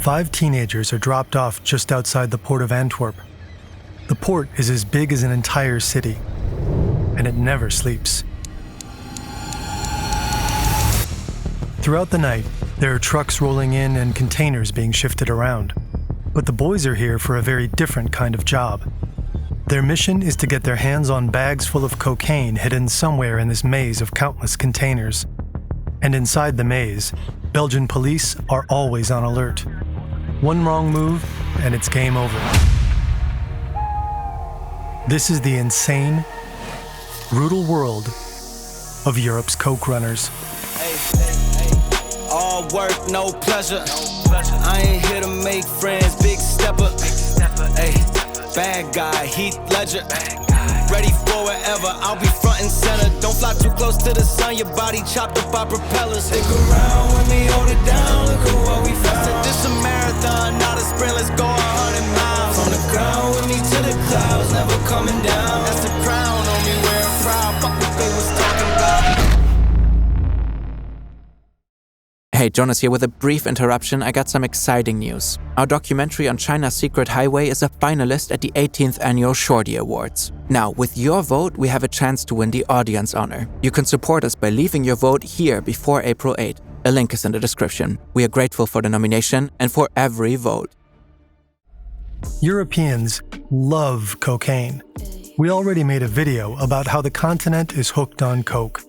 5 teenagers are dropped off just outside the port of Antwerp. The port is as big as an entire city, and it never sleeps. Throughout the night, there are trucks rolling in and containers being shifted around. But the boys are here for a very different kind of job. Their mission is to get their hands on bags full of cocaine hidden somewhere in this maze of countless containers. And inside the maze, Belgian police are always on alert. One wrong move, and it's game over. This is the insane, brutal world of Europe's coke runners. All work, no pleasure. I ain't here to make friends, big stepper. Ay, bad guy, Heath Ledger. Ready for wherever, I'll be front and center. Don't fly too close to the sun, your body chopped up by propellers. Stick around with me, hold it down, look at what we found. This a marathon, not a sprint, let's go 100 miles. From the ground with me to the clouds, never coming down. That's the crown on me, wearing proud, fuck what they was talking about. Hey, Jonas here with a brief interruption. I got some exciting news. Our documentary on China's secret highway is a finalist at the 18th Annual Shorty Awards. Now, with your vote, we have a chance to win the audience honor. You can support us by leaving your vote here before April 8. A link is in the description. We are grateful for the nomination and for every vote. Europeans love cocaine. We already made a video about how the continent is hooked on coke,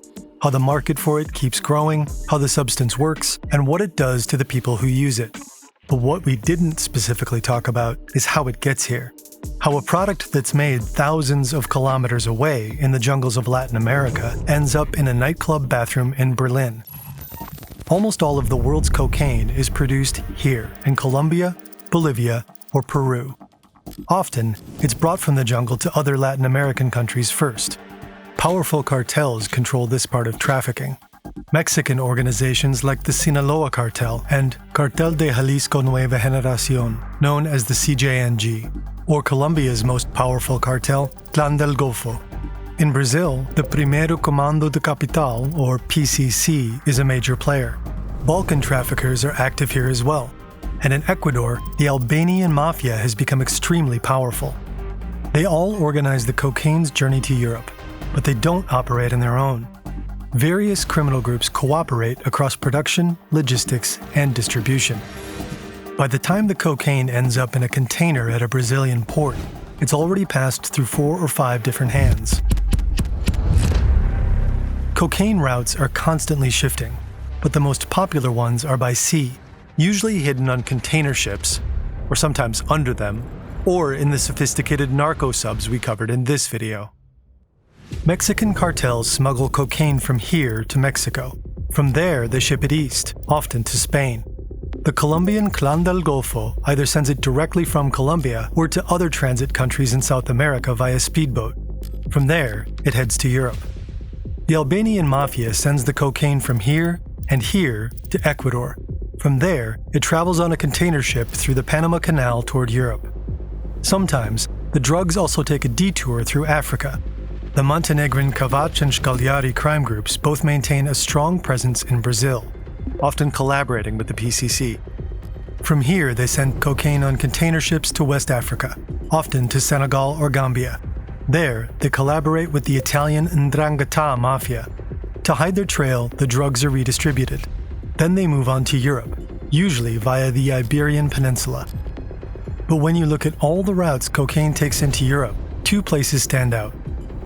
how the market for it keeps growing, how the substance works, and what it does to the people who use it. But what we didn't specifically talk about is how it gets here. How a product that's made thousands of kilometers away in the jungles of Latin America ends up in a nightclub bathroom in Berlin. Almost all of the world's cocaine is produced here in Colombia, Bolivia, or Peru. Often, it's brought from the jungle to other Latin American countries first. Powerful cartels control this part of trafficking. Mexican organizations like the Sinaloa Cartel and Cartel de Jalisco Nueva Generación, known as the CJNG, or Colombia's most powerful cartel, Clan del Golfo. In Brazil, the Primeiro Comando de Capital, or PCC, is a major player. Balkan traffickers are active here as well. And in Ecuador, the Albanian mafia has become extremely powerful. They all organize the cocaine's journey to Europe, but they don't operate on their own. Various criminal groups cooperate across production, logistics, and distribution. By the time the cocaine ends up in a container at a Brazilian port, it's already passed through 4 or 5 different hands. Cocaine routes are constantly shifting, but the most popular ones are by sea, usually hidden on container ships, or sometimes under them, or in the sophisticated narco subs we covered in this video. Mexican cartels smuggle cocaine from here to Mexico. From there, they ship it east, often to Spain. The Colombian Clan del Golfo either sends it directly from Colombia or to other transit countries in South America via speedboat. From there, it heads to Europe. The Albanian mafia sends the cocaine from here and here to Ecuador. From there, it travels on a container ship through the Panama Canal toward Europe. Sometimes, the drugs also take a detour through Africa. The Montenegrin Kavac and Shkaljari crime groups both maintain a strong presence in Brazil, often collaborating with the PCC. From here, they send cocaine on container ships to West Africa, often to Senegal or Gambia. There, they collaborate with the Italian Ndrangheta mafia. To hide their trail, the drugs are redistributed. Then they move on to Europe, usually via the Iberian Peninsula. But when you look at all the routes cocaine takes into Europe, 2 places stand out.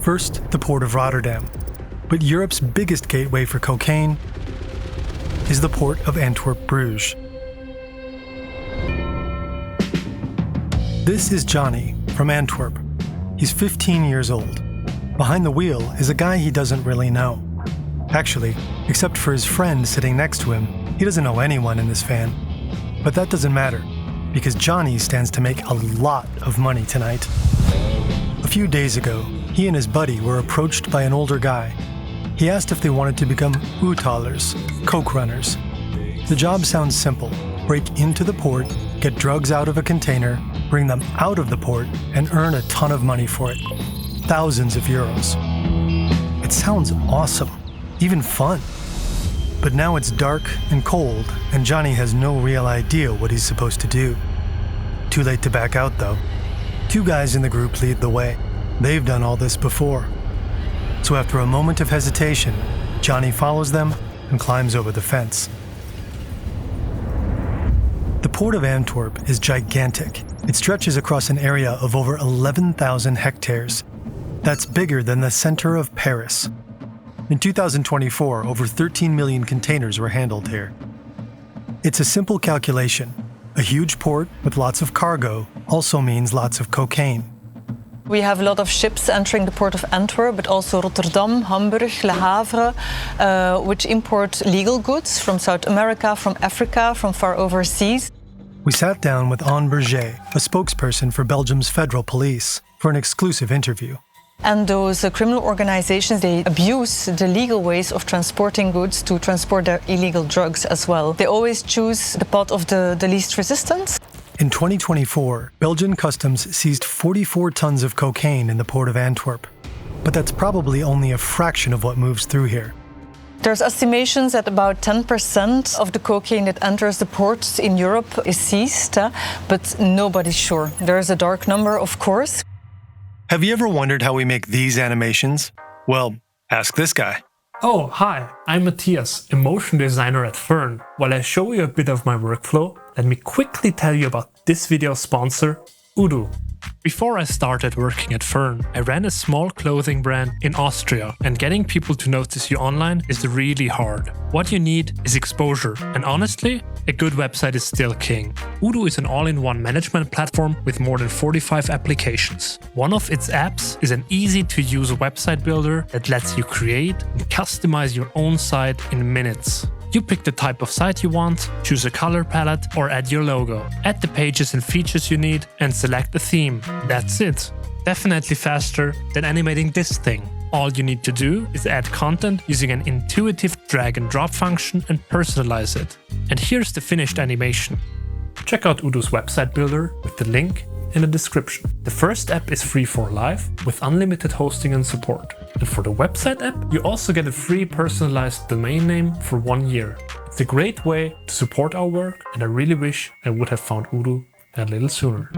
First, the port of Rotterdam. But Europe's biggest gateway for cocaine is the port of Antwerp-Bruges. This is Johnny from Antwerp. He's 15 years old. Behind the wheel is a guy he doesn't really know. Actually, except for his friend sitting next to him, he doesn't know anyone in this van. But that doesn't matter, because Johnny stands to make a lot of money tonight. A few days ago, he and his buddy were approached by an older guy. He asked if they wanted to become Outlawz, coke runners. The job sounds simple. Break into the port, get drugs out of a container, bring them out of the port, and earn a ton of money for it. Thousands of euros. It sounds awesome, even fun. But now it's dark and cold, and Johnny has no real idea what he's supposed to do. Too late to back out, though. 2 guys in the group lead the way. They've done all this before. So after a moment of hesitation, Johnny follows them and climbs over the fence. The port of Antwerp is gigantic. It stretches across an area of over 11,000 hectares. That's bigger than the center of Paris. In 2024, over 13 million containers were handled here. It's a simple calculation. A huge port with lots of cargo also means lots of cocaine. We have a lot of ships entering the port of Antwerp, but also Rotterdam, Hamburg, Le Havre, which import legal goods from South America, from Africa, from far overseas. We sat down with An Berger, a spokesperson for Belgium's federal police, for an exclusive interview. And those criminal organizations, they abuse the legal ways of transporting goods to transport their illegal drugs as well. They always choose the path of the least resistance. In 2024, Belgian customs seized 44 tons of cocaine in the port of Antwerp. But that's probably only a fraction of what moves through here. There's estimations that about 10% of the cocaine that enters the ports in Europe is seized, but nobody's sure. There is a dark number, of course. Have you ever wondered how we make these animations? Well, ask this guy. Oh, hi, I'm Matthias, a motion designer at Fern. While I show you a bit of my workflow, let me quickly tell you about this video's sponsor, Udo. Before I started working at Fern, I ran a small clothing brand in Austria, and getting people to notice you online is really hard. What you need is exposure, and honestly, a good website is still king. Udo is an all-in-one management platform with more than 45 applications. One of its apps is an easy-to-use website builder that lets you create and customize your own site in minutes. You pick the type of site you want, choose a color palette, or add your logo. Add the pages and features you need, and select a theme. That's it. Definitely faster than animating this thing. All you need to do is add content using an intuitive drag and drop function and personalize it. And here's the finished animation. Check out Udo's website builder with the link in the description. The first app is free for life with unlimited hosting and support. And for the website app, you also get a free personalized domain name for 1 year. It's a great way to support our work, and I really wish I would have found Udo a little sooner.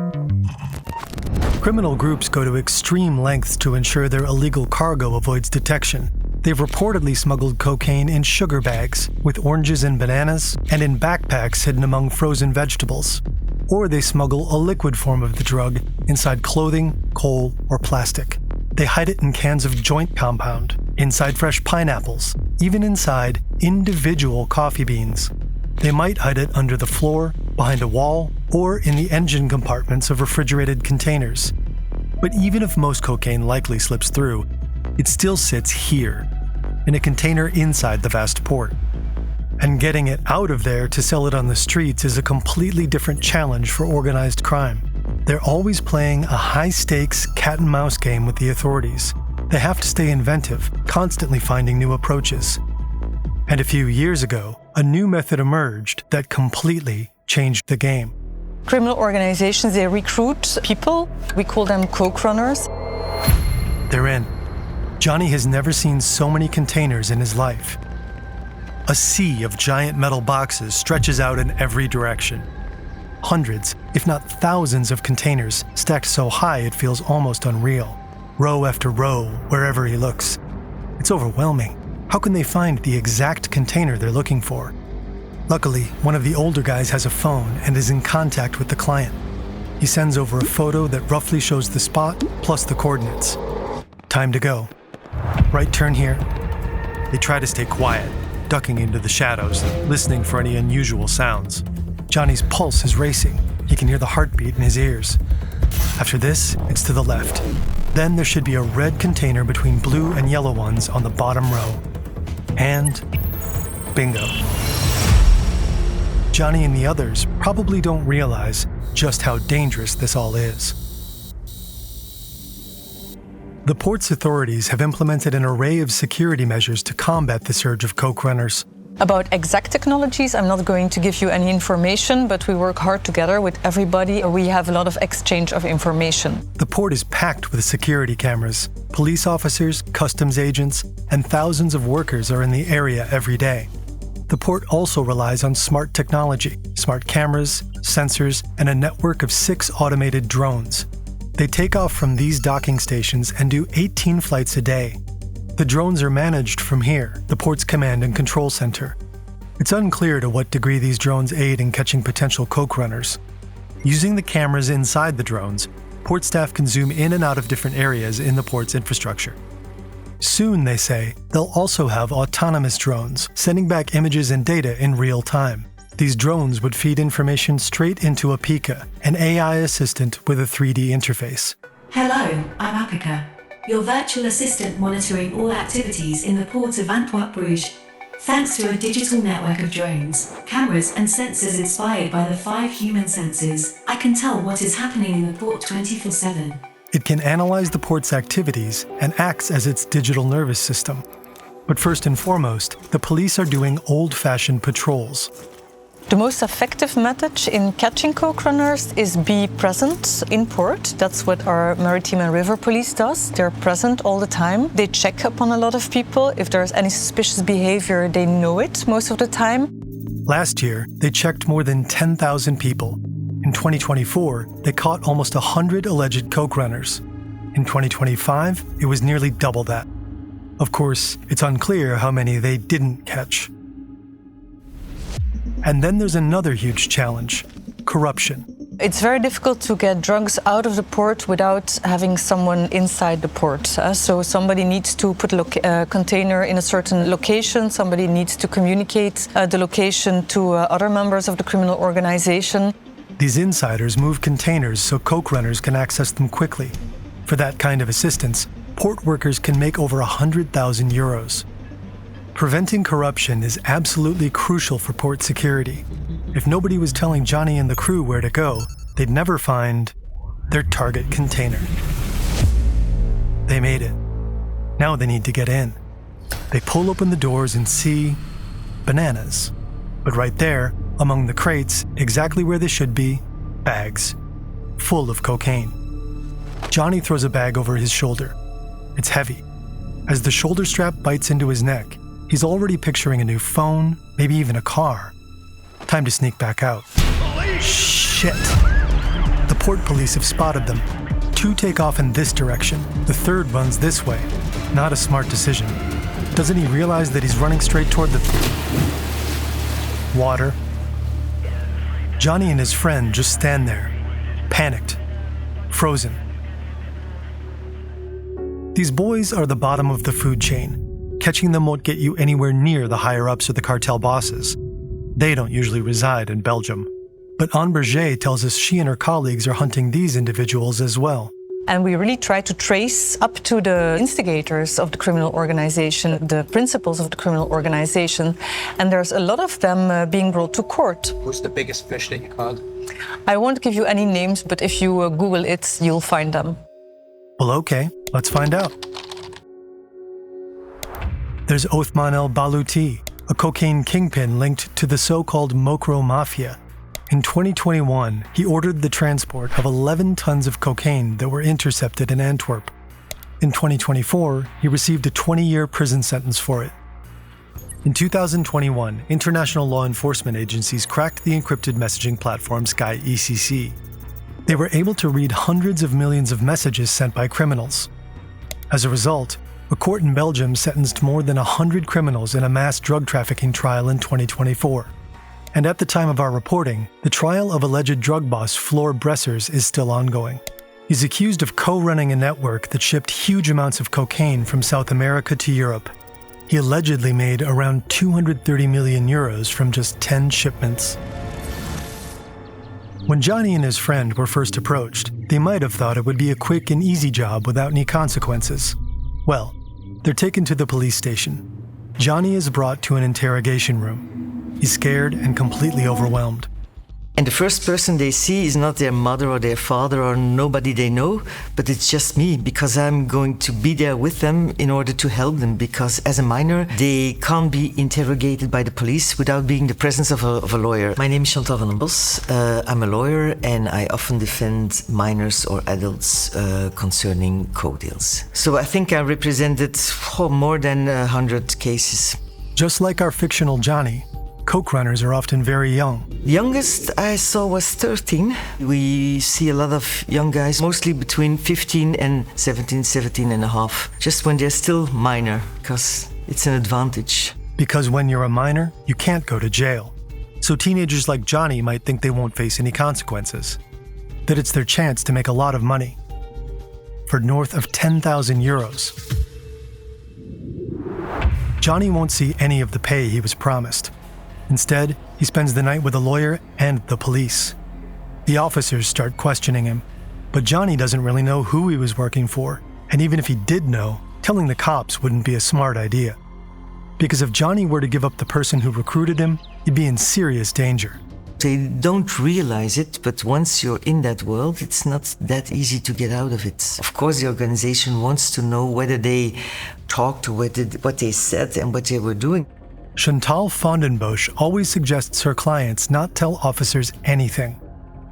Criminal groups go to extreme lengths to ensure their illegal cargo avoids detection. They've reportedly smuggled cocaine in sugar bags, with oranges and bananas, and in backpacks hidden among frozen vegetables. Or they smuggle a liquid form of the drug inside clothing, coal, or plastic. They hide it in cans of joint compound, inside fresh pineapples, even inside individual coffee beans. They might hide it under the floor, behind a wall, or in the engine compartments of refrigerated containers. But even if most cocaine likely slips through, it still sits here, in a container inside the vast port. And getting it out of there to sell it on the streets is a completely different challenge for organized crime. They're always playing a high-stakes cat-and-mouse game with the authorities. They have to stay inventive, constantly finding new approaches. And a few years ago, a new method emerged that completely changed the game. Criminal organizations, they recruit people. We call them coke runners. They're in. Johnny has never seen so many containers in his life. A sea of giant metal boxes stretches out in every direction. Hundreds, if not thousands of containers stacked so high it feels almost unreal. Row after row, wherever he looks. It's overwhelming. How can they find the exact container they're looking for? Luckily, one of the older guys has a phone and is in contact with the client. He sends over a photo that roughly shows the spot plus the coordinates. Time to go. Right turn here. They try to stay quiet, ducking into the shadows, listening for any unusual sounds. Johnny's pulse is racing. He can hear the heartbeat in his ears. After this, it's to the left. Then there should be a red container between blue and yellow ones on the bottom row. And bingo. Johnny and the others probably don't realize just how dangerous this all is. The port's authorities have implemented an array of security measures to combat the surge of coke runners. About exact technologies, I'm not going to give you any information, but we work hard together with everybody. We have a lot of exchange of information. The port is packed with security cameras. Police officers, customs agents, and thousands of workers are in the area every day. The port also relies on smart technology, smart cameras, sensors, and a network of 6 automated drones. They take off from these docking stations and do 18 flights a day. The drones are managed from here, the port's command and control center. It's unclear to what degree these drones aid in catching potential coke runners. Using the cameras inside the drones, port staff can zoom in and out of different areas in the port's infrastructure. Soon, they say, they'll also have autonomous drones, sending back images and data in real time. These drones would feed information straight into Apika, an AI assistant with a 3D interface. Hello, I'm Apika, your virtual assistant monitoring all activities in the port of Antwerp-Bruges. Thanks to a digital network of drones, cameras and sensors inspired by the 5 human senses, I can tell what is happening in the port 24/7. It can analyze the port's activities and acts as its digital nervous system. But first and foremost, the police are doing old-fashioned patrols. The most effective method in catching coke runners is be present in port. That's what our maritime and river police does. They're present all the time. They check upon a lot of people. If there's any suspicious behavior, they know it most of the time. Last year, they checked more than 10,000 people. In 2024, they caught almost 100 alleged coke runners. In 2025, it was nearly double that. Of course, it's unclear how many they didn't catch. And then there's another huge challenge: corruption. It's very difficult to get drugs out of the port without having someone inside the port. So somebody needs to put a container in a certain location, somebody needs to communicate the location to other members of the criminal organization. These insiders move containers so coke runners can access them quickly. For that kind of assistance, port workers can make over 100,000 euros. Preventing corruption is absolutely crucial for port security. If nobody was telling Johnny and the crew where to go, they'd never find their target container. They made it. Now they need to get in. They pull open the doors and see bananas. But right there, among the crates, exactly where they should be, bags, full of cocaine. Johnny throws a bag over his shoulder. It's heavy. As the shoulder strap bites into his neck, he's already picturing a new phone, maybe even a car. Time to sneak back out. Shit! The port police have spotted them. 2 take off in this direction. The 3rd runs this way. Not a smart decision. Doesn't he realize that he's running straight toward the water? Johnny and his friend just stand there, panicked, frozen. These boys are the bottom of the food chain. Catching them won't get you anywhere near the higher-ups or the cartel bosses. They don't usually reside in Belgium. But An Berger tells us she and her colleagues are hunting these individuals as well. And we really try to trace up to the instigators of the criminal organization, the principals of the criminal organization. And there's a lot of them being brought to court. Who's the biggest fish that you caught? I won't give you any names, but if you Google it, you'll find them. Well, okay, let's find out. There's Othman El Balouti, a cocaine kingpin linked to the so-called Mokro Mafia. In 2021, he ordered the transport of 11 tons of cocaine that were intercepted in Antwerp. In 2024, he received a 20-year prison sentence for it. In 2021, international law enforcement agencies cracked the encrypted messaging platform Sky ECC. They were able to read hundreds of millions of messages sent by criminals. As a result, a court in Belgium sentenced more than 100 criminals in a mass drug trafficking trial in 2024. And at the time of our reporting, the trial of alleged drug boss Floor Bressers is still ongoing. He's accused of co-running a network that shipped huge amounts of cocaine from South America to Europe. He allegedly made around 230 million euros from just 10 shipments. When Johnny and his friend were first approached, they might have thought it would be a quick and easy job without any consequences. Well, they're taken to the police station. Johnny is brought to an interrogation room. He's scared and completely overwhelmed. And the first person they see is not their mother or their father or nobody they know, but it's just me, because I'm going to be there with them in order to help them, because as a minor, they can't be interrogated by the police without being the presence of a lawyer. My name is Chantal van den Bos. I'm a lawyer and I often defend minors or adults concerning coke deals. So I think I represented more than 100 cases. Just like our fictional Johnny, coke runners are often very young. The youngest I saw was 13. We see a lot of young guys, mostly between 15 and 17 and a half, just when they're still minor, because it's an advantage. Because when you're a minor, you can't go to jail. So teenagers like Johnny might think they won't face any consequences, that it's their chance to make a lot of money. For north of 10,000 euros. Johnny won't see any of the pay he was promised. Instead, he spends the night with a lawyer and the police. The officers start questioning him, but Johnny doesn't really know who he was working for, and even if he did know, telling the cops wouldn't be a smart idea. Because if Johnny were to give up the person who recruited him, he'd be in serious danger. They don't realize it, but once you're in that world, it's not that easy to get out of it. Of course, the organization wants to know whether they talked or what they said and what they were doing. Chantal Bosch always suggests her clients not tell officers anything.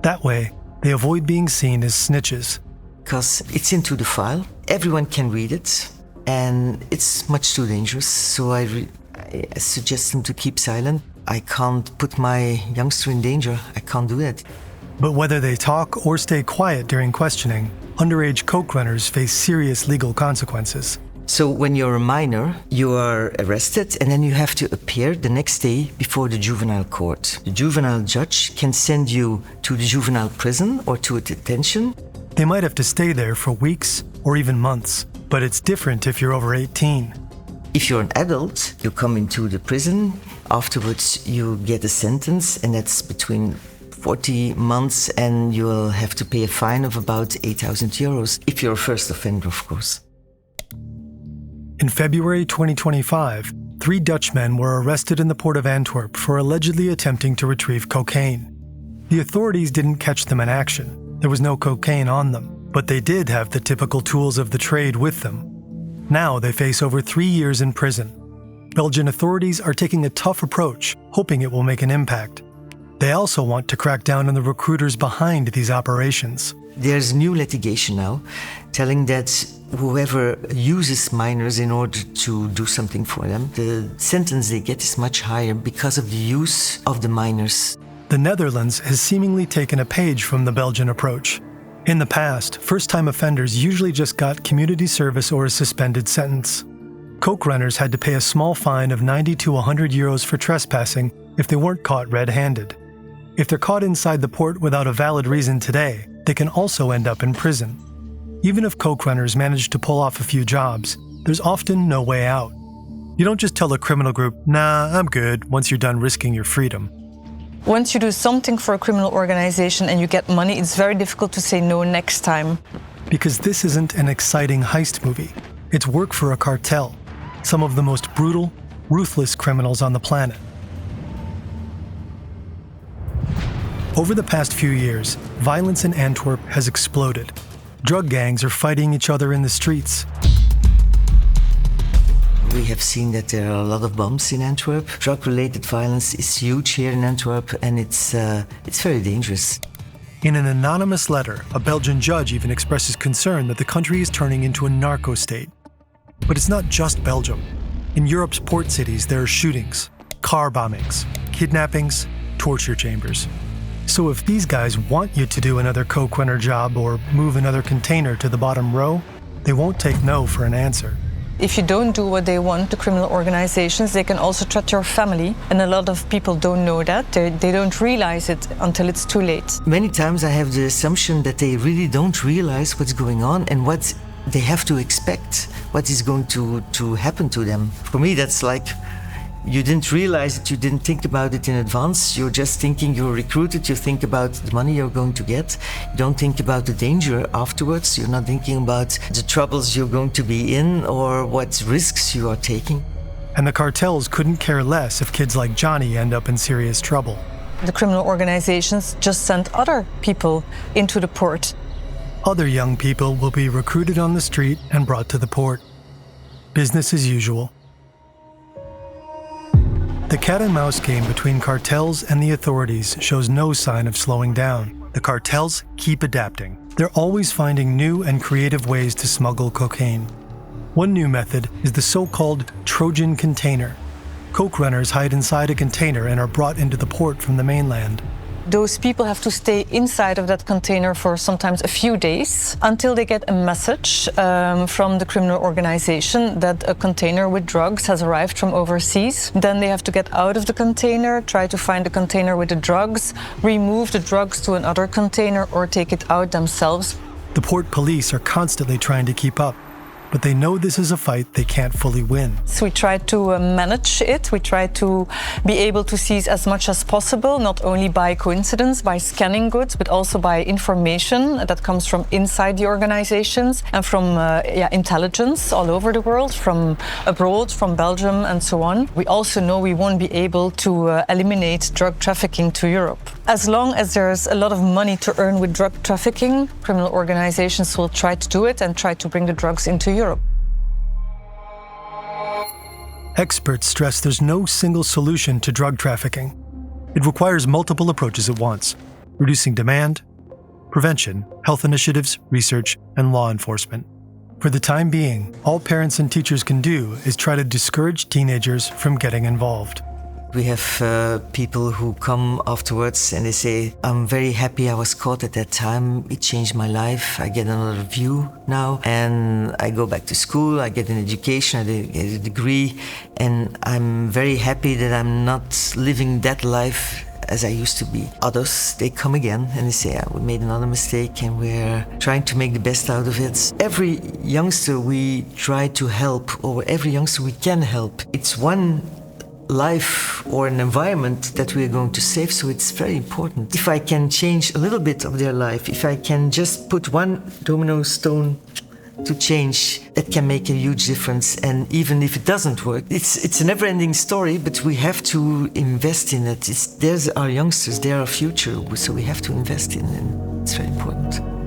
That way, they avoid being seen as snitches. Because it's into the file, everyone can read it, and it's much too dangerous, so I suggest them to keep silent. I can't put my youngster in danger. I can't do that. But whether they talk or stay quiet during questioning, underage coke runners face serious legal consequences. So when you're a minor, you are arrested and then you have to appear the next day before the juvenile court. The juvenile judge can send you to the juvenile prison or to a detention. They might have to stay there for weeks or even months, but it's different if you're over 18. If you're an adult, you come into the prison. Afterwards, you get a sentence, and that's between 40 months, and you'll have to pay a fine of about 8,000 euros, if you're a first offender, of course. In February 2025, 3 Dutchmen were arrested in the port of Antwerp for allegedly attempting to retrieve cocaine. The authorities didn't catch them in action. There was no cocaine on them, but they did have the typical tools of the trade with them. Now they face over 3 years in prison. Belgian authorities are taking a tough approach, hoping it will make an impact. They also want to crack down on the recruiters behind these operations. There's new litigation now, telling that whoever uses minors in order to do something for them, the sentence they get is much higher because of the use of the minors. The Netherlands has seemingly taken a page from the Belgian approach. In the past, first-time offenders usually just got community service or a suspended sentence. Coke runners had to pay a small fine of 90 to 100 euros for trespassing if they weren't caught red-handed. If they're caught inside the port without a valid reason today, they can also end up in prison. Even if coke runners manage to pull off a few jobs, there's often no way out. You don't just tell a criminal group, "Nah, I'm good," once you're done risking your freedom. Once you do something for a criminal organization and you get money, it's very difficult to say no next time. Because this isn't an exciting heist movie. It's work for a cartel, some of the most brutal, ruthless criminals on the planet. Over the past few years, violence in Antwerp has exploded. Drug gangs are fighting each other in the streets. We have seen that there are a lot of bombs in Antwerp. Drug-related violence is huge here in Antwerp, and it's very dangerous. In an anonymous letter, a Belgian judge even expresses concern that the country is turning into a narco state. But it's not just Belgium. In Europe's port cities, there are shootings, car bombings, kidnappings, torture chambers. So if these guys want you to do another coke runner job or move another container to the bottom row, they won't take no for an answer. If you don't do what they want, the criminal organizations, they can also threaten your family. And a lot of people don't know that. They don't realize it until it's too late. Many times I have the assumption that they really don't realize what's going on and what they have to expect, what is going to happen to them. For me, that's like, you didn't realize it, you didn't think about it in advance. You're just thinking you're recruited, you think about the money you're going to get. You don't think about the danger afterwards. You're not thinking about the troubles you're going to be in or what risks you are taking. And the cartels couldn't care less if kids like Johnny end up in serious trouble. The criminal organizations just send other people into the port. Other young people will be recruited on the street and brought to the port. Business as usual. The cat-and-mouse game between cartels and the authorities shows no sign of slowing down. The cartels keep adapting. They're always finding new and creative ways to smuggle cocaine. One new method is the so-called Trojan container. Coke runners hide inside a container and are brought into the port from the mainland. Those people have to stay inside of that container for sometimes a few days until they get a message from the criminal organization that a container with drugs has arrived from overseas. Then they have to get out of the container, try to find the container with the drugs, remove the drugs to another container or take it out themselves. The port police are constantly trying to keep up, but they know this is a fight they can't fully win. So we try to manage it. We try to be able to seize as much as possible, not only by coincidence, by scanning goods, but also by information that comes from inside the organizations and from intelligence all over the world, from abroad, from Belgium and so on. We also know we won't be able to eliminate drug trafficking to Europe. As long as there's a lot of money to earn with drug trafficking, criminal organizations will try to do it and try to bring the drugs into Europe. Experts stress there's no single solution to drug trafficking. It requires multiple approaches at once: reducing demand, prevention, health initiatives, research, and law enforcement. For the time being, all parents and teachers can do is try to discourage teenagers from getting involved. We have people who come afterwards and they say, I'm very happy I was caught at that time. It changed my life. I get another view now and I go back to school. I get an education, I get a degree, and I'm very happy that I'm not living that life as I used to be. Others, they come again and they say, we made another mistake and we're trying to make the best out of it. Every youngster we try to help, or every youngster we can help. It's one life or an environment that we're going to save, so it's very important. If I can change a little bit of their life, if I can just put one domino stone to change, that can make a huge difference. And even if it doesn't work, it's a never-ending story, but we have to invest in it. There's our youngsters, they're our future, so we have to invest in them. It's very important.